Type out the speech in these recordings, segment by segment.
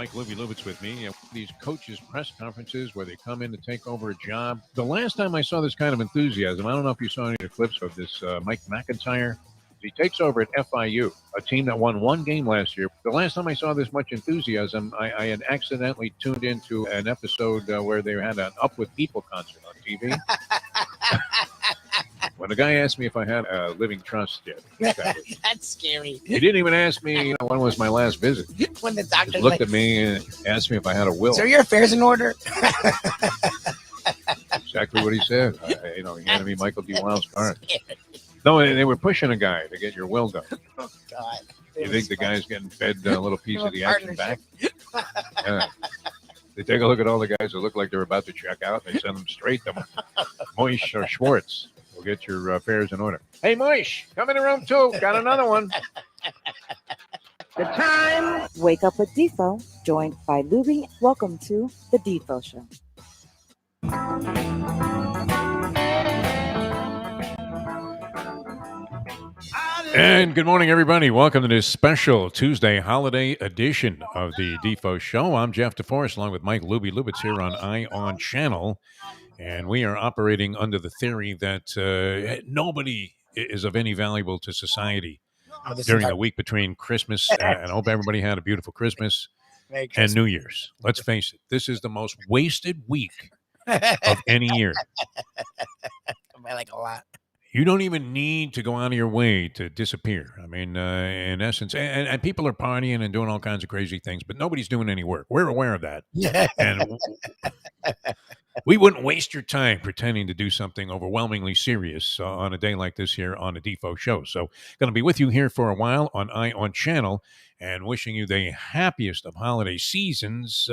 Mike Lubitz with me. These coaches' press conferences where they come in to take over a job. The last time I saw this kind of enthusiasm, I don't know if you saw any of the clips of this Mike McIntyre. He takes over at FIU, a team that won one game last year. The last time I saw this much enthusiasm, I had accidentally tuned into an episode where they had an Up With People concert on TV. When the guy asked me if I had a living trust yet, that's scary. He didn't even ask me when was my last visit. When the doctor looked at me and asked me if I had a will. So your affairs in order? Exactly what he said. He handed me Michael D. Wild's card. No, they were pushing a guy to get your will done. Oh, God. You think the guy's getting fed a little piece of the action back? Yeah. They take a look at all the guys that look like they're about to check out. They send them straight to Moish or Schwartz. We'll get your affairs in order. Hey, Moish, come in the room, too. Got another one. The time. Wake up with Defo, joined by Lubie. Welcome to the Defo Show. And good morning, everybody. Welcome to this special Tuesday holiday edition of the Defo Show. I'm Jeff Deforrest, along with Mike Lubitz here on ION Channel. And we are operating under the theory that nobody is of any valuable to society during the week between Christmas and I hope everybody had a beautiful Christmas and New Year's. Let's face it, this is the most wasted week of any year. I like a lot. You don't even need to go out of your way to disappear. I mean, in essence, and people are partying and doing all kinds of crazy things, but nobody's doing any work. We're aware of that. And we wouldn't waste your time pretending to do something overwhelmingly serious on a day like this here on the Defo Show. So going to be with you here for a while on ION Channel and wishing you the happiest of holiday seasons.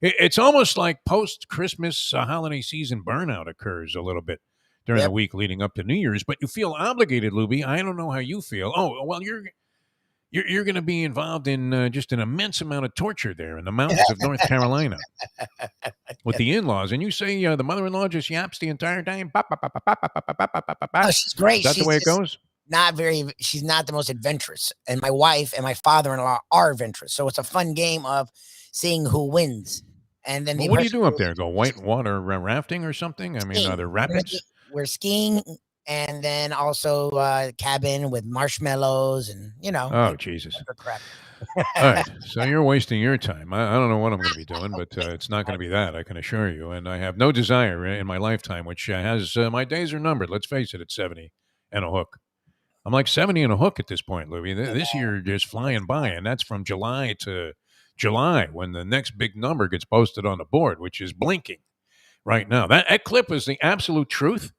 It's almost like post-Christmas holiday season burnout occurs a little bit during the week leading up to New Year's, but you feel obligated, Lubie. I don't know how you feel. Oh, well, you're going to be involved in just an immense amount of torture there in the mountains of North Carolina with the in-laws. And you say the mother-in-law just yaps the entire time. Oh, she's great. Is that the way it goes? She's not the most adventurous. And my wife and my father-in-law are adventurous. So it's a fun game of seeing who wins. And then what do you do up there? Go whitewater rafting or something? I mean, are there rapids? We're skiing, and then also cabin with marshmallows and, Oh, Jesus. Crap. All right. So you're wasting your time. I don't know what I'm going to be doing, but it's not going to be that, I can assure you. And I have no desire in my lifetime, which has my days are numbered. Let's face it, at 70 and a hook. I'm like 70 and a hook at this point, Lubie. This year just flying by, and that's from July to July when the next big number gets posted on the board, which is blinking right now. That clip was the absolute truth.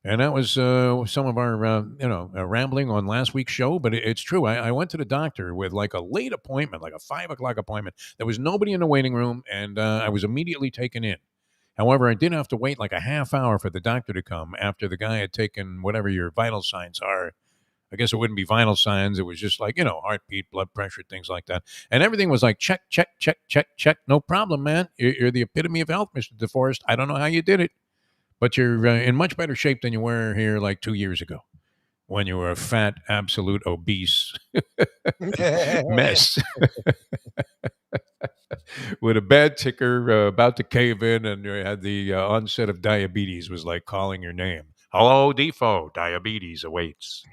And that was some of our, rambling on last week's show. But it's true. I went to the doctor with like a late appointment, like a 5 o'clock appointment. There was nobody in the waiting room, and I was immediately taken in. However, I did have to wait like a half hour for the doctor to come after the guy had taken whatever your vital signs are. I guess it wouldn't be vital signs. It was just like, heartbeat, blood pressure, things like that. And everything was like, check, check, check, check, check. No problem, man. You're the epitome of health, Mr. Deforrest. I don't know how you did it. But you're in much better shape than you were here like 2 years ago when you were a fat, absolute, obese mess with a bad ticker about to cave in, and you had the onset of diabetes was like calling your name. Hello, Defo. Diabetes awaits.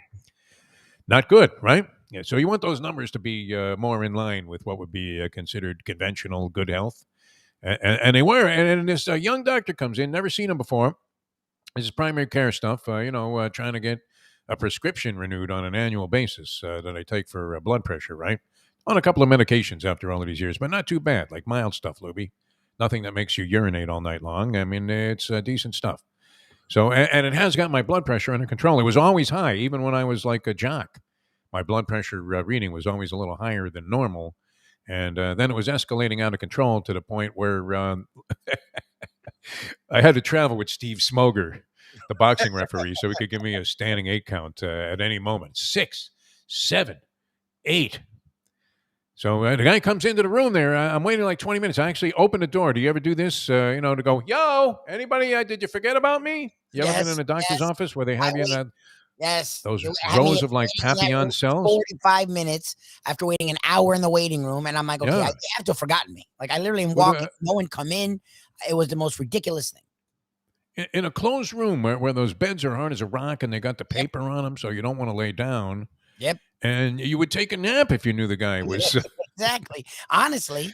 Not good, right? Yeah, so you want those numbers to be more in line with what would be considered conventional good health. And they were. And this young doctor comes in, never seen him before. This is primary care stuff, trying to get a prescription renewed on an annual basis that I take for blood pressure, right? On a couple of medications after all of these years, but not too bad, like mild stuff, Lubie. Nothing that makes you urinate all night long. I mean, it's decent stuff. So, and it has got my blood pressure under control. It was always high, even when I was like a jock. My blood pressure reading was always a little higher than normal. And then it was escalating out of control to the point where I had to travel with Steve Smoger, the boxing referee, so he could give me a standing 8 count at any moment. 6, 7, 8. So the guy comes into the room there. I'm waiting like 20 minutes. I actually open the door. Do you ever do this, to go, yo, anybody, did you forget about me? You ever been in a doctor's office where they have you in that Yes. Those It had me rows of like waiting in that room Papillon cells. 45 minutes after waiting an hour in the waiting room. And I'm like, okay, Yeah. they have to have forgotten me. Like I literally am Well, walking, no one come in. It was the most ridiculous thing. in a closed room where those beds are hard as a rock and they got the paper on them, so you don't want to lay down. Yep. And you would take a nap if you knew the guy was Exactly. Honestly.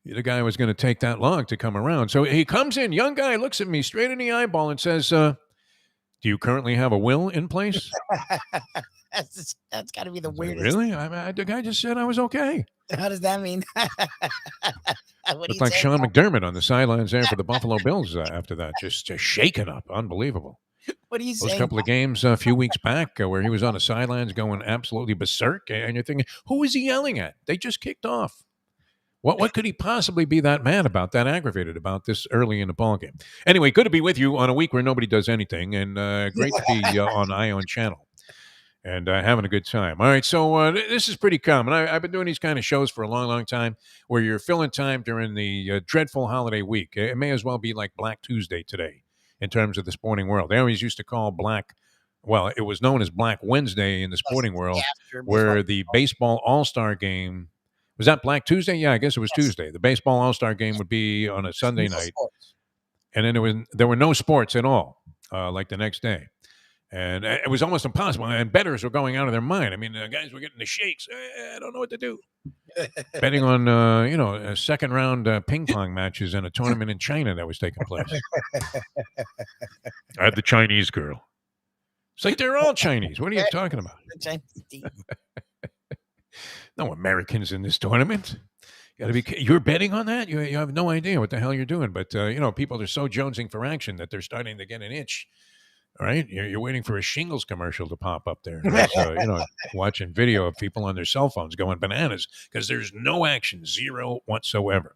the guy was going to take that long to come around. So he comes in, young guy, looks at me straight in the eyeball and says, "Do you currently have a will in place?" That's got to be the I was like, weirdest. really? The guy just said I was okay. How does that mean? What Looked like Sean McDermott on the sidelines there for the Buffalo Bills after that, just shaken up, unbelievable. What are you Those saying? couple of games a few weeks back where he was on the sidelines going absolutely berserk, and you're thinking, who is he yelling at? They just kicked off. What could he possibly be that mad about, that aggravated about this early in the ballgame? Anyway, good to be with you on a week where nobody does anything, and great to be on Ion Channel and having a good time. All right, so this is pretty common. I've been doing these kind of shows for a long, long time where you're filling time during the dreadful holiday week. It may as well be like Black Tuesday today in terms of the sporting world. They always used to call it was known as Black Wednesday in the sporting world, where the baseball all-star game, was that Black Tuesday? Yeah, I guess it was Tuesday. The baseball all-star game would be on a Sunday night, and then there were no sports at all, like the next day. And it was almost impossible. And bettors were going out of their mind. I mean, the guys were getting the shakes. I don't know what to do. Betting on, second round ping pong matches in a tournament in China that was taking place. I had the Chinese girl. It's like they're all Chinese. What are you talking about? No Americans in this tournament. You're betting on that? You have no idea what the hell you're doing. But, people are so jonesing for action that they're starting to get an itch. All right, you're waiting for a shingles commercial to pop up there. Watching video of people on their cell phones going bananas because there's no action, zero whatsoever.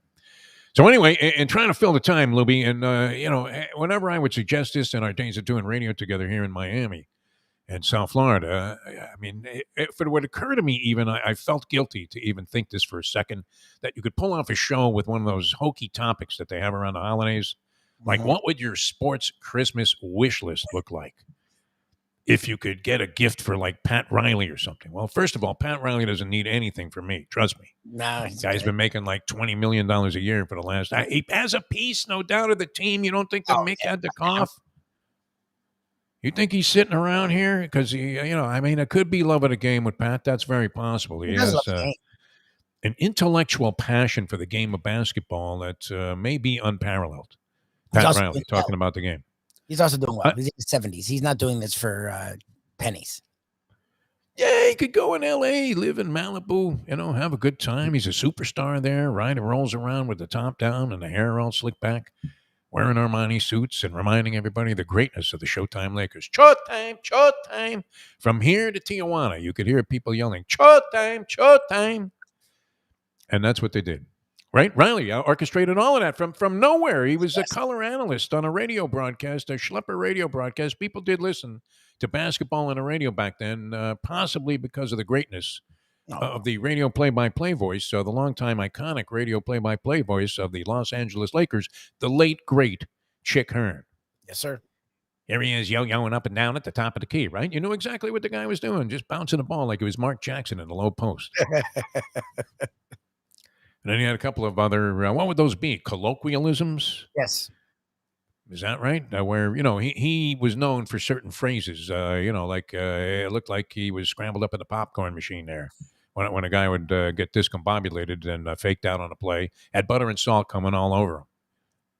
So anyway, in trying to fill the time, Lubie, and whenever I would suggest this in our days of doing radio together here in Miami and South Florida, I mean, if it would occur to me, even I felt guilty to even think this for a second, that you could pull off a show with one of those hokey topics that they have around the holidays. Like, what would your sports Christmas wish list look like if you could get a gift for, like, Pat Riley or something? Well, first of all, Pat Riley doesn't need anything from me. Trust me. No, the guy's been making like $20 million a year for the last. He has a piece, no doubt, of the team. You don't think the Mick had the cough? You think he's sitting around here? Because, it could be love of the game with Pat. That's very possible. He has an intellectual passion for the game of basketball that may be unparalleled. Pat Riley talking about the game. He's also doing well. He's in his 70s. He's not doing this for pennies. Yeah, he could go in L.A., live in Malibu, have a good time. He's a superstar there, right? He rolls around with the top down and the hair all slicked back, wearing Armani suits and reminding everybody of the greatness of the Showtime Lakers. Showtime, Showtime. From here to Tijuana, you could hear people yelling, Showtime, Showtime. And that's what they did. Right? Riley orchestrated all of that from nowhere. He was a color analyst on a radio broadcast, a Schlepper radio broadcast. People did listen to basketball on the radio back then, possibly because of the greatness of the radio play-by-play voice, the longtime iconic radio play-by-play voice of the Los Angeles Lakers, the late, great Chick Hearn. Yes, sir. Here he is yo-yoing up and down at the top of the key, right? You knew exactly what the guy was doing, just bouncing the ball like it was Mark Jackson in the low post. And then you had a couple of other, what would those be? Colloquialisms? Yes. Is that right? Where, he was known for certain phrases, it looked like he was scrambled up in the popcorn machine there. When a guy would get discombobulated and faked out on a play, had butter and salt coming all over him.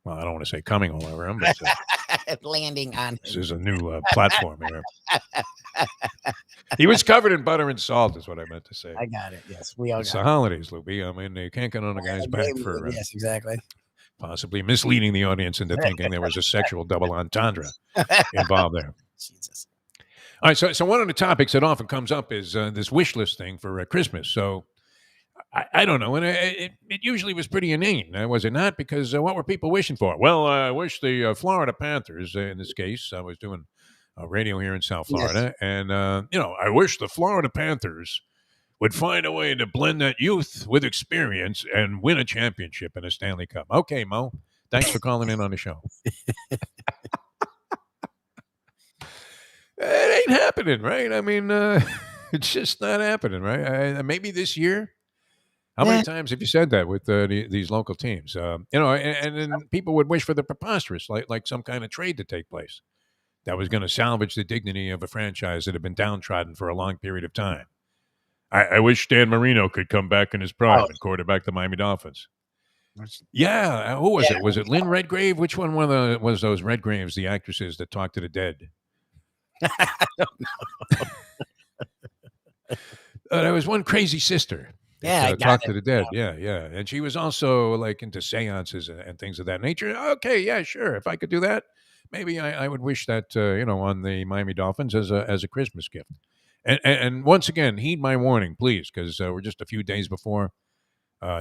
Well, I don't want to say coming all over him, but landing on him. This is a new platform here. He was covered in butter and salt, is what I meant to say. I got it. Yes, we all it's got the holidays, Lubie. I mean, you can't get on a guy's back for yes, exactly. Possibly misleading the audience into thinking there was a sexual double entendre involved there. Jesus. All right, so one of the topics that often comes up is this wish list thing for Christmas. So I don't know, and it usually was pretty inane, was it not? Because what were people wishing for? Well, I wish the Florida Panthers, in this case, I was doing radio here in South Florida, and I wish the Florida Panthers would find a way to blend that youth with experience and win a championship and a Stanley Cup. Okay, Mo, thanks for calling in on the show. ain't happening, right? I mean, it's just not happening, right? Maybe this year. How many Yeah. times have you said that with these local teams? And then people would wish for the preposterous, like some kind of trade to take place that was going to salvage the dignity of a franchise that had been downtrodden for a long period of time. I wish Dan Marino could come back in his prime and quarterback the Miami Dolphins. Yeah, who was it? Was it Lynn Redgrave? Which one was those Redgraves, the actresses that talk to the dead? I don't know. There was one crazy sister. Yeah, I got talk it. to the dead. Yeah, and she was also like into seances and things of that nature. Okay, yeah, sure. If I could do that, maybe I would wish that on the Miami Dolphins as a Christmas gift. And once again, heed my warning, please, because we're just a few days before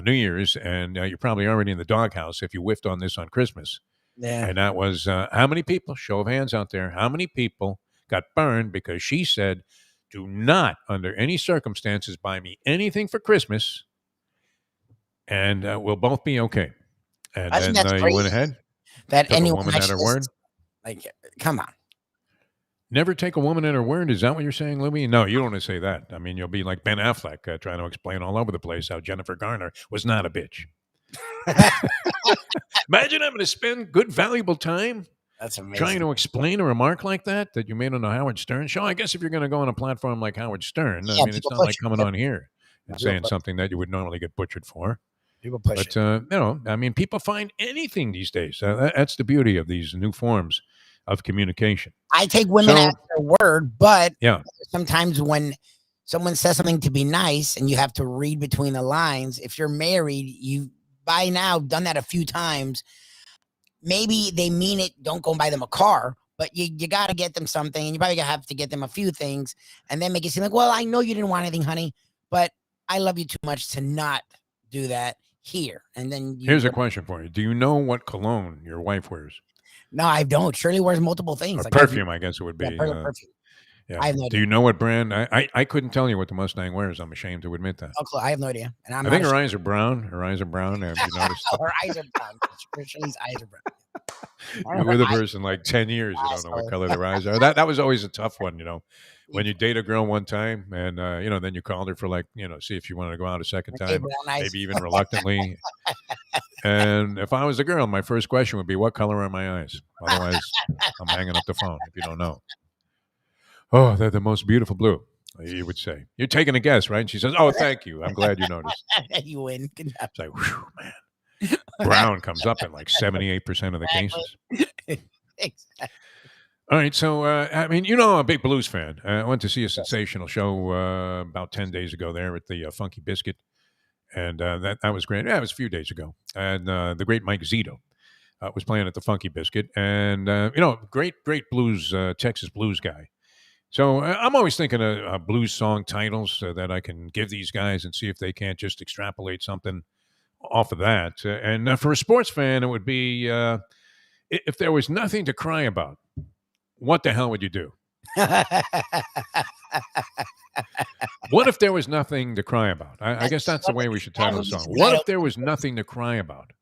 New Year's, and you're probably already in the doghouse if you whiffed on this on Christmas. Yeah. And that was how many people? Show of hands out there. How many people got burned because she said, "Do not, under any circumstances, buy me anything for Christmas, and we'll both be okay." And I think then that's you went crazy ahead. that took a anyone woman at her actually word. like, come on. Never take a woman at her word. Is that what you're saying, Lubie? No, you don't want to say that. I mean, you'll be like Ben Affleck trying to explain all over the place how Jennifer Garner was not a bitch. Imagine having to spend good, valuable time That's amazing. trying to explain a remark like that you made on the Howard Stern show. I guess if you're going to go on a platform like Howard Stern, I Yeah, mean, it's people not like push it. coming Yep. on here and People saying push it. something that you would normally get butchered for. People push But, it. I mean, people find anything these days. That's the beauty of these new forms of communication. I take women So- at their word, but Yeah. sometimes when someone says something to be nice and you have to read between the lines, if you're married, you by now done that a few times. Maybe they mean it. Don't go and buy them a car, but you got to get them something. And you probably have to get them a few things and then make it seem like, well, I know you didn't want anything, honey, but I love you too much to not do that here. And then Here's a question for you. Do you know what cologne your wife wears? No, I don't. Shirley wears multiple things. Or perfume, I guess it would be. Yeah, perfume. Yeah. I have no Do idea. you know what brand? I couldn't tell you what the Mustang wears. I'm ashamed to admit that. No clue. I have no idea. And I'm I think not her eyes are brown. Her eyes are brown. Have you noticed? her eyes are brown. Shirley's eyes are brown. You're with a person like 10 years. You don't know what color their eyes are. That was always a tough one, When you date a girl one time and, then you called her for see if she wanted to go out a second Hey, time, brown eyes. maybe even reluctantly. And if I was a girl, my first question would be, what color are my eyes? Otherwise, I'm hanging up the phone if you don't know. Oh, they're the most beautiful blue, you would say. You're taking a guess, right? And she says, oh, thank you. I'm glad you noticed. You win. Good job. It's like, whew, man. Brown comes up in like 78% of the cases. Exactly. All right, so I mean, I'm a big blues fan. I went to see a sensational show about 10 days ago there at the Funky Biscuit, and that was great. Yeah, it was a few days ago, and the great Mike Zito was playing at the Funky Biscuit, and great blues, Texas blues guy. So I'm always thinking of blues song titles that I can give these guys and see if they can't just extrapolate something off of that. And for a sports fan, it would be if there was nothing to cry about, what the hell would you do? What if there was nothing to cry about? I guess that's the way we should title the song. What if there was nothing to cry about?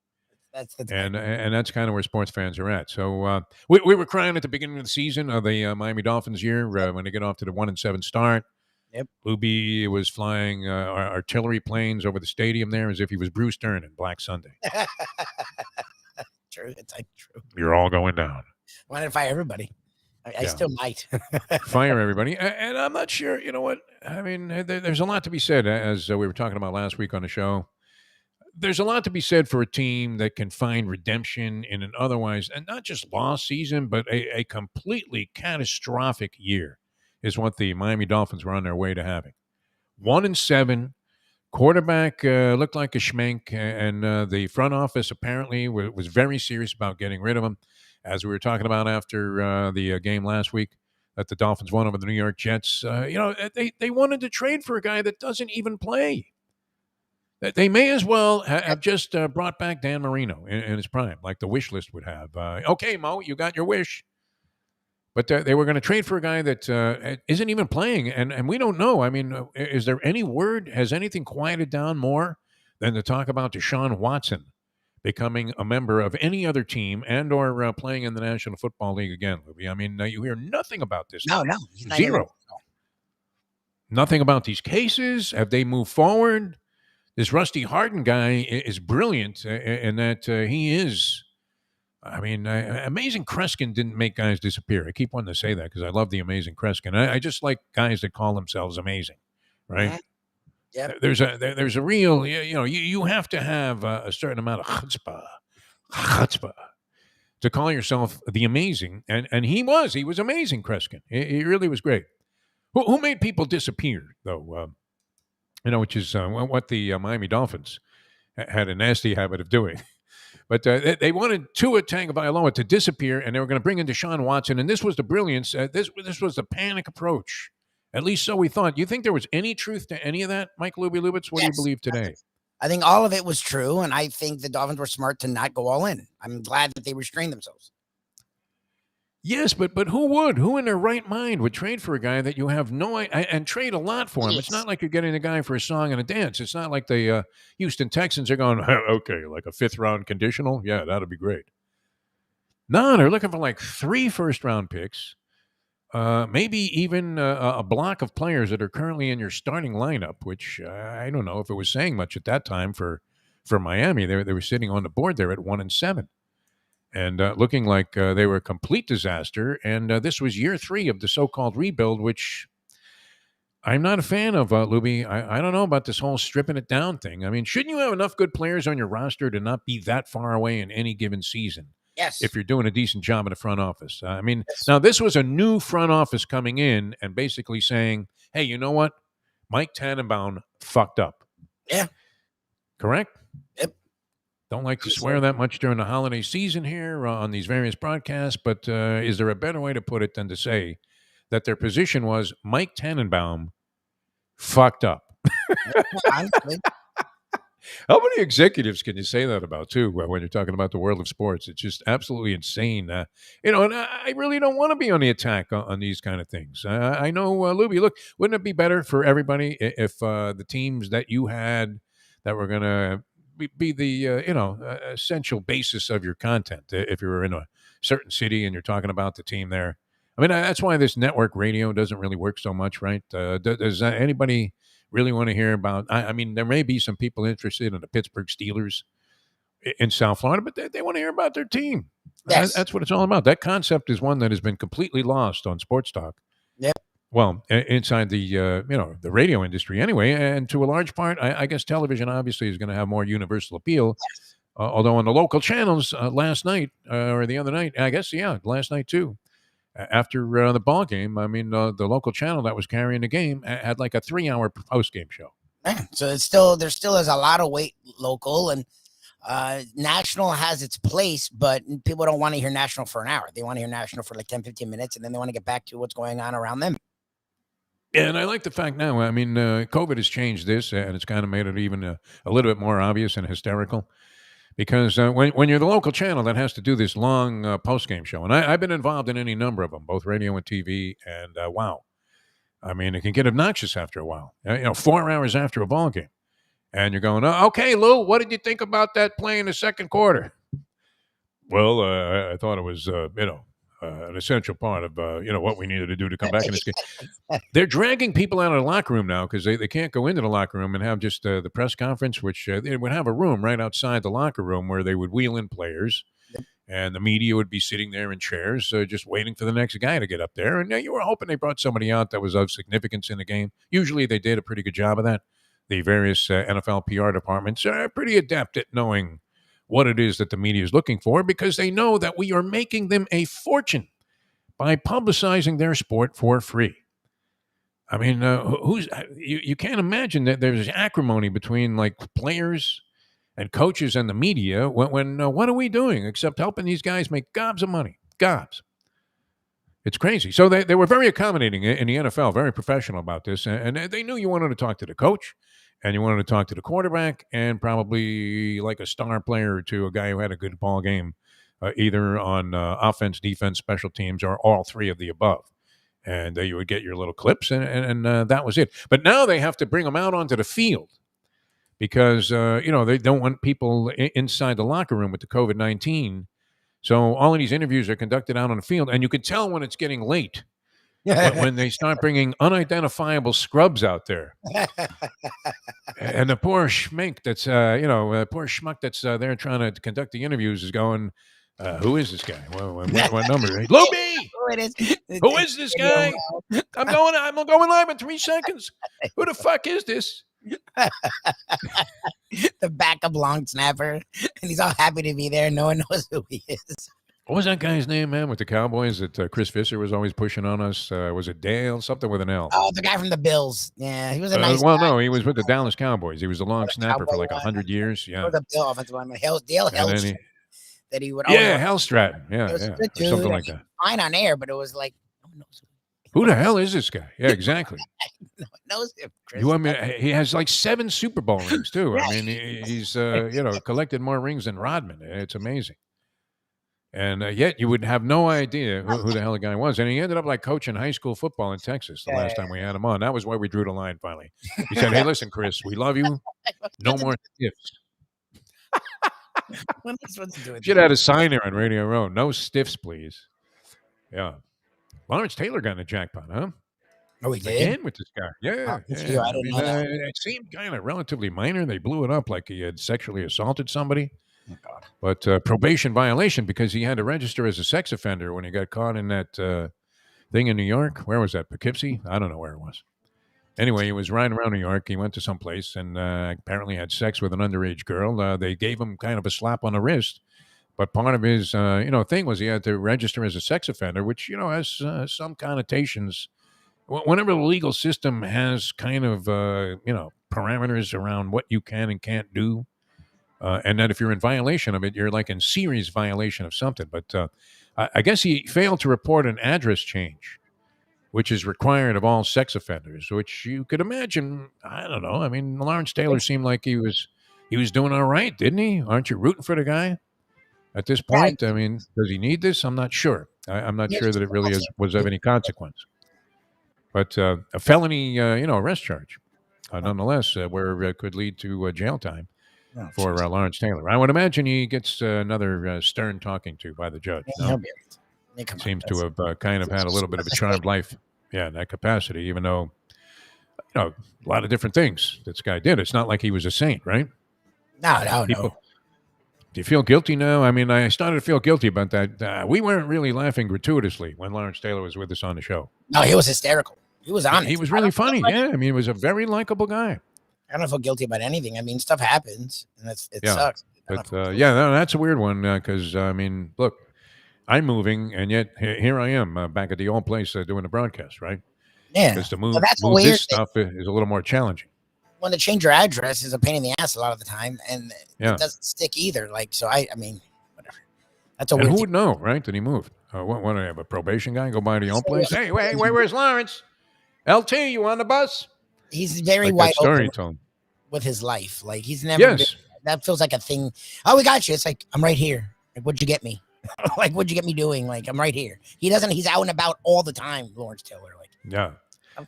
That's And that's kind of where sports fans are at. So we were crying at the beginning of the season of the Miami Dolphins year when they get off to the 1-7 start. Yep. Lubie was flying artillery planes over the stadium there as if he was Bruce Dern in Black Sunday. True. It's like true. You're all going down. Why not fire everybody? I still might. Fire everybody. And I'm not sure, you know what? I mean, there's a lot to be said, as we were talking about last week on the show. There's a lot to be said for a team that can find redemption in an otherwise, and not just lost season, but a completely catastrophic year is what the Miami Dolphins were on their way to having. 1-7, quarterback looked like a schmenk, and the front office apparently was very serious about getting rid of him. As we were talking about after the game last week that the Dolphins won over the New York Jets, they wanted to trade for a guy that doesn't even play. They may as well have just brought back Dan Marino in his prime, like the wish list would have. Okay, Mo, you got your wish. But they were going to trade for a guy that isn't even playing, and we don't know. I mean, is there any word? Has anything quieted down more than to talk about Deshaun Watson becoming a member of any other team and or playing in the National Football League again, Lubie. I mean, you hear nothing about this No, guy. he's not even. Zero. Nothing about these cases. Have they moved forward? This Rusty Harden guy is brilliant in that he is. I mean, Amazing Kreskin didn't make guys disappear. I keep wanting to say that because I love the Amazing Kreskin. I just like guys that call themselves amazing, right? Yeah. There's a real, you have to have a certain amount of chutzpah to call yourself the amazing. And he was amazing, Kreskin. He really was great. Who made people disappear, though? Which is what the Miami Dolphins had a nasty habit of doing. But they wanted Tua Tagovailoa to disappear, and they were going to bring in Deshaun Watson. And this was the brilliance. This was the panic approach. At least so we thought. Do you think there was any truth to any of that, Mike Lubitz? What do you believe today? I think all of it was true, and I think the Dolphins were smart to not go all in. I'm glad that they restrained themselves. Yes, but who would? Who in their right mind would trade for a guy that you have no idea and trade a lot for him? Yes. It's not like you're getting a guy for a song and a dance. It's not like the Houston Texans are going, okay, like a 5th-round conditional? Yeah, that'd be great. No, they're looking for like 3 first-round picks, maybe even a block of players that are currently in your starting lineup, which I don't know if it was saying much at that time for Miami. They were sitting on the board there at 1-7. And looking like they were a complete disaster. And this was year 3 of the so-called rebuild, which I'm not a fan of, Lubie. I don't know about this whole stripping it down thing. I mean, shouldn't you have enough good players on your roster to not be that far away in any given season? Yes. If you're doing a decent job in the front office. I mean, Now this was a new front office coming in and basically saying, hey, you know what? Mike Tannenbaum fucked up. Yeah. Correct? Yep. Don't like to swear that much during the holiday season here on these various broadcasts, but is there a better way to put it than to say that their position was Mike Tannenbaum fucked up? Honestly. How many executives can you say that about, too, when you're talking about the world of sports? It's just absolutely insane. And I really don't want to be on the attack on these kind of things. I know, Lubie, look, wouldn't it be better for everybody if the teams that you had that were going to be the essential basis of your content if you're in a certain city and you're talking about the team there? I mean, that's why this network radio doesn't really work so much, right? Does anybody really want to hear about? I mean, there may be some people interested in the Pittsburgh Steelers in South Florida, but they want to hear about their team. Yes. That's what it's all about. That concept is one that has been completely lost on sports talk. Yep. Well, inside the the radio industry anyway, and to a large part, I guess television obviously is going to have more universal appeal. Yes. Although on the local channels last night or the other night, I guess last night too, after the ball game, I mean the local channel that was carrying the game had like a 3-hour post game show. Man, so there still is a lot of weight local, and national has its place, but people don't want to hear national for an hour. They want to hear national for like 10-15 minutes, and then they want to get back to what's going on around them. And I like the fact now, I mean, COVID has changed this, and it's kind of made it even a little bit more obvious and hysterical. Because when you're the local channel that has to do this long post-game show, and I've been involved in any number of them, both radio and TV, and wow. I mean, it can get obnoxious after a while. 4 hours after a ball game. And you're going, okay, Lou, what did you think about that play in the second quarter? Well, I thought it was, an essential part of what we needed to do to come back in this game. They're dragging people out of the locker room now because they can't go into the locker room and have just the press conference, which they would have a room right outside the locker room where they would wheel in players, and the media would be sitting there in chairs just waiting for the next guy to get up there. And you were hoping they brought somebody out that was of significance in the game. Usually they did a pretty good job of that. The various NFL PR departments are pretty adept at knowing what it is that the media is looking for, because they know that we are making them a fortune by publicizing their sport for free. I mean, you can't imagine that there's acrimony between like players and coaches and the media when what are we doing except helping these guys make gobs of money? Gobs. It's crazy. So they were very accommodating in the NFL, very professional about this, and they knew you wanted to talk to the coach, and you wanted to talk to the quarterback, and probably like a star player or two, a guy who had a good ball game, either on offense, defense, special teams, or all three of the above. And you would get your little clips, and that was it. But now they have to bring them out onto the field because they don't want people inside the locker room with the COVID-19. So all of these interviews are conducted out on the field, and you can tell when it's getting late when they start bringing unidentifiable scrubs out there. And the poor schmink that's, poor schmuck that's there trying to conduct the interviews is going, who is this guy? What number? Lubie! Who is this guy? I'm going live in 3 seconds. Who the fuck is this? The backup long snapper, and he's all happy to be there. No one knows who he is. What was that guy's name, man, with the Cowboys that Chris Visser was always pushing on us? Was it Dale? Something with an L. Oh, the guy from the Bills. Yeah, he was a nice Well, guy. no, he was with the Dallas Cowboys. He was a long snapper for like 100 years. Yeah. Or the Bill offensive lineman, Dale Hellstrom, that he would. Hellstrom. Yeah, good dude. Something like that. Fine on air, but it was like, no one knows who the hell is this guy? Yeah, exactly. No one knows him, Chris. You want me? He has like 7 Super Bowl rings too. I mean, he's collected more rings than Rodman. It's amazing. And yet you would have no idea who the hell the guy was. And he ended up like coaching high school football in Texas the last time we had him on. That was why we drew the line finally. He said, hey, listen, Chris, we love you. No more stiffs. What am I supposed to do with Should have had a sign there on Radio Row. No stiffs, please. Yeah. Lawrence Taylor got in the jackpot, huh? Oh, he did? Again with this guy. Yeah. I didn't know that. It seemed kind of relatively minor. They blew it up like he had sexually assaulted somebody. Oh, God. But probation violation because he had to register as a sex offender when he got caught in that thing in New York. Where was that? Poughkeepsie? I don't know where it was. Anyway, he was riding around New York. He went to some place and apparently had sex with an underage girl. They gave him kind of a slap on the wrist. But part of his, thing was he had to register as a sex offender, which, has some connotations. Whenever the legal system has kind of, parameters around what you can and can't do, and that if you're in violation of it, you're like in serious violation of something. But I guess he failed to report an address change, which is required of all sex offenders, which you could imagine. I don't know. I mean, Lawrence Taylor seemed like he was doing all right, didn't he? Aren't you rooting for the guy at this point? I mean, does he need this? I'm not sure. I'm not sure that it really was of any consequence. But a felony, arrest charge, nonetheless, where could lead to jail time for Lawrence Taylor. I would imagine he gets another stern talking to by the judge. Yeah, Seems to have kind of had a little bit of a charmed life, in that capacity, even though, a lot of different things this guy did. It's not like he was a saint, right? No. Do you feel guilty now? I mean, I started to feel guilty about that. We weren't really laughing gratuitously when Lawrence Taylor was with us on the show. No, he was hysterical. He was honest. He was really funny. Yeah, I mean, he was a very likable guy. I don't feel guilty about anything. I mean, stuff happens, and it sucks. But that's a weird one because I mean, look, I'm moving, and yet here I am back at the old place doing the broadcast, right? Yeah, because to move weird this stuff is a little more challenging. When to change your address is a pain in the ass a lot of the time, and it doesn't stick either. Like, so I mean, whatever. That's a weird. Who would know, right? That he moved. What do I have? A probation guy go by the old place? Hey, where's Lawrence? LT, you on the bus? He's very like wide open with his life. Like he's never. Yes. That feels like a thing. Oh, we got you. It's like, I'm right here. Like, what'd you get me? Like, what'd you get me doing? Like, I'm right here. He's out and about all the time, Lawrence Taylor. Like, yeah.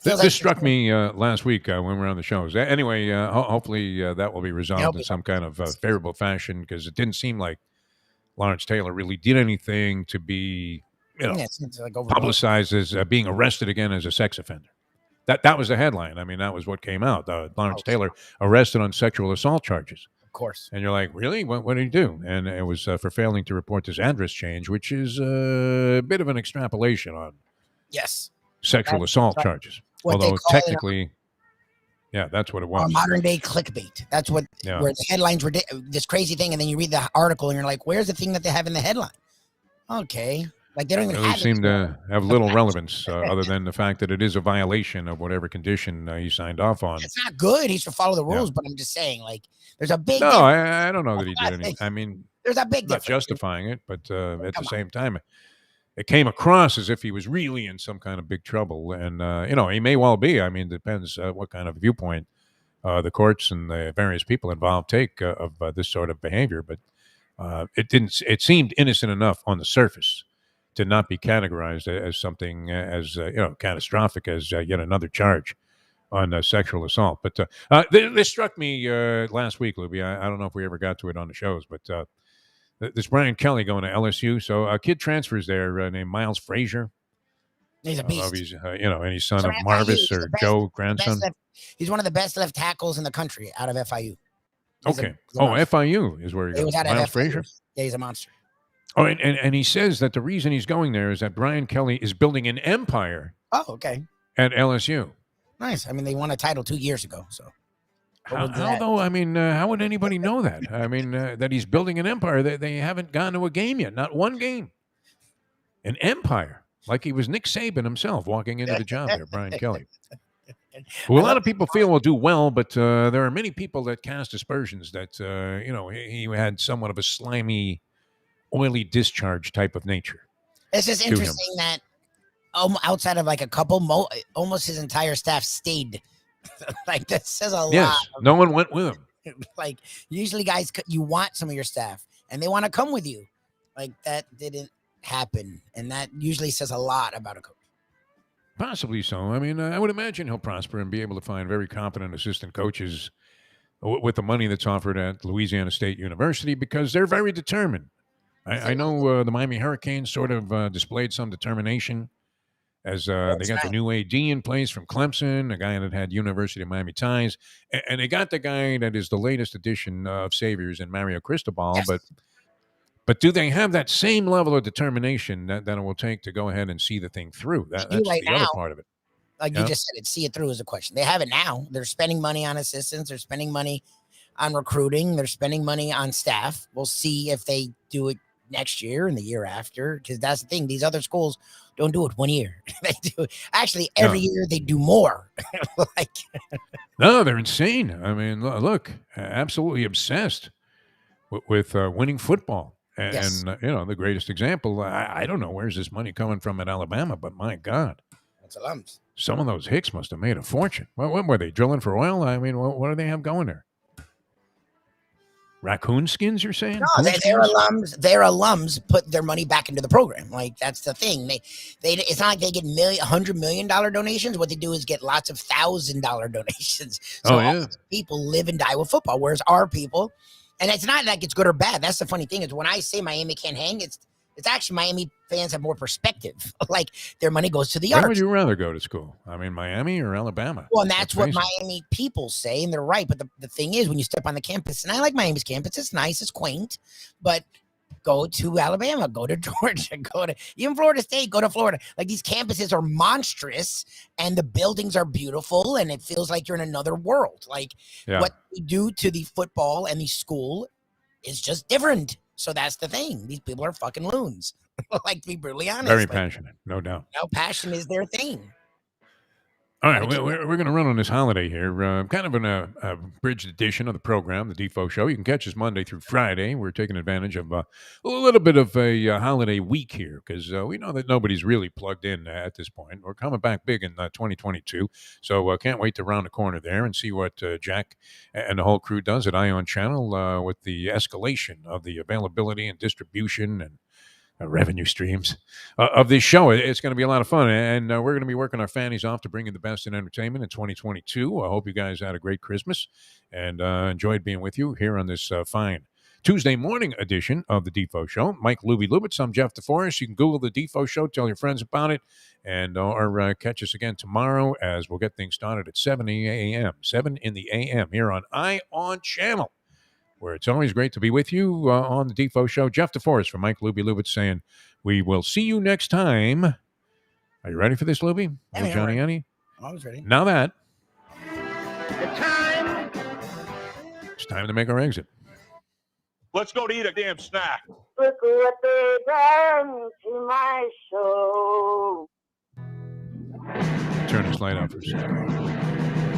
This struck me last week when we were on the shows. Anyway, hopefully that will be resolved in some kind of favorable fashion because it didn't seem like Lawrence Taylor really did anything to be, like publicized as being arrested again as a sex offender. That was the headline. I mean, that was what came out. Lawrence Taylor arrested on sexual assault charges. Of course. And you're like, really? What did he do? And it was for failing to report this address change, which is a bit of an extrapolation on sexual assault charges. Although technically, that's what it was. Modern day clickbait. That's what where the headlines were this crazy thing, and then you read the article and you're like, where's the thing that they have in the headline? Okay. Like they don't even really seem to have little relevance other than the fact that it is a violation of whatever condition he signed off on. It's not good. He should follow the rules, but I'm just saying, like, there's a big. No, I don't know that he did anything. I mean, there's a big. Not justifying it, but at the same time, it came across as if he was really in some kind of big trouble, and he may well be. I mean, it depends what kind of viewpoint the courts and the various people involved take of this sort of behavior, but it didn't. It seemed innocent enough on the surface to not be categorized as something as catastrophic as yet another charge on sexual assault. But this struck me last week, Lubie. I don't know if we ever got to it on the shows, but this Brian Kelly going to LSU. So a kid transfers there named Miles Frazier. He's a I don't know if beast. he's, any son So of FIU, Marvis he's or the best- Joe, grandson. He's one of the best left tackles in the country out of FIU. Okay. He's a monster. FIU is where he He goes. was out of Miles FIU. Frazier. Yeah, he's a monster. Oh, and he says that the reason he's going there is that Brian Kelly is building an empire Oh, okay. at LSU. Nice. I mean, they won a title 2 years ago. So How though? I mean, how would anybody know that? I mean, that he's building an empire. They haven't gone to a game yet. Not one game. An empire. Like he was Nick Saban himself walking into the job there, Brian Kelly. Who a lot of people feel will do well, but there are many people that cast aspersions that, he had somewhat of a slimy, oily discharge type of nature. it's just interesting that outside of like a couple, almost his entire staff stayed. Like that says a Yes, lot. no one went with him. Like usually guys, you want some of your staff and they want to come with you. Like that didn't happen. And that usually says a lot about a coach. Possibly so. I mean, I would imagine he'll prosper and be able to find very competent assistant coaches with the money that's offered at Louisiana State University because they're very determined. I know the Miami Hurricanes sort of displayed some determination as they got the new AD in place from Clemson, a guy that had University of Miami ties, and they got the guy that is the latest addition of Saviors in Mario Cristobal, Yes. But do they have that same level of determination that it will take to go ahead and see the thing through? That's right the other now. part of it. Like you just said, it see it through is a question. They have it now. They're spending money on assistants. They're spending money on recruiting. They're spending money on staff. We'll see if they do it next year and the year after. Because that's the thing. These other schools don't do it 1 year. They do actually every year they do more. No, they're insane. I mean, look, absolutely obsessed with winning football. And, Yes. the greatest example, I don't know where's this money coming from at Alabama, but my God. That's alums. Some of those Hicks must have made a fortune. What were they, drilling for oil? I mean, what do they have going there? Raccoon skins, you're saying? No, their alums put their money back into the program. Like that's the thing. They it's not like they get $100 million donations. What they do is get lots of $1,000 donations. So all these people live and die with football, whereas our people, and it's not like it's good or bad. That's the funny thing is when I say Miami can't hang, it's actually Miami fans have more perspective. Like their money goes to the arts. Where would you rather go to school? I mean, Miami or Alabama? Well, and that's what Miami people say, and they're right. But the thing is, when you step on the campus, and I like Miami's campus, it's nice, it's quaint, but go to Alabama, go to Georgia, go to even Florida State, go to Florida. Like these campuses are monstrous, and the buildings are beautiful, and it feels like you're in another world. Like what we do to the football and the school is just different. So that's the thing. These people are fucking loons. Like to be brutally honest. Very passionate, no doubt. Passion is their thing. All right, we're going to run on this holiday here. Kind of a abridged edition of the program, the Defo Show. You can catch us Monday through Friday. We're taking advantage of a little bit of a holiday week here because we know that nobody's really plugged in at this point. We're coming back big in 2022, so can't wait to round the corner there and see what Jack and the whole crew does at Ion Channel with the escalation of the availability and distribution and revenue streams of this show. It's going to be a lot of fun, and we're going to be working our fannies off to bring you the best in entertainment in 2022. I hope you guys had a great Christmas and enjoyed being with you here on this fine Tuesday morning edition of the Defo Show. Mike Lubitz, I'm Jeff Deforrest. You can Google the Defo Show, tell your friends about it, and or catch us again tomorrow as we'll get things started at 7 a.m. 7 in the a.m. here on Ion Channel, where it's always great to be with you on the Defo Show. Jeff Deforrest from Mike Lubitz saying, we will see you next time. Are you ready for this, Lubie? Yeah, Johnny Annie? I was ready. Now that. Time. It's time to make our exit. Let's go to eat a damn snack. Look what they done to my soul. Turn this light out for a second.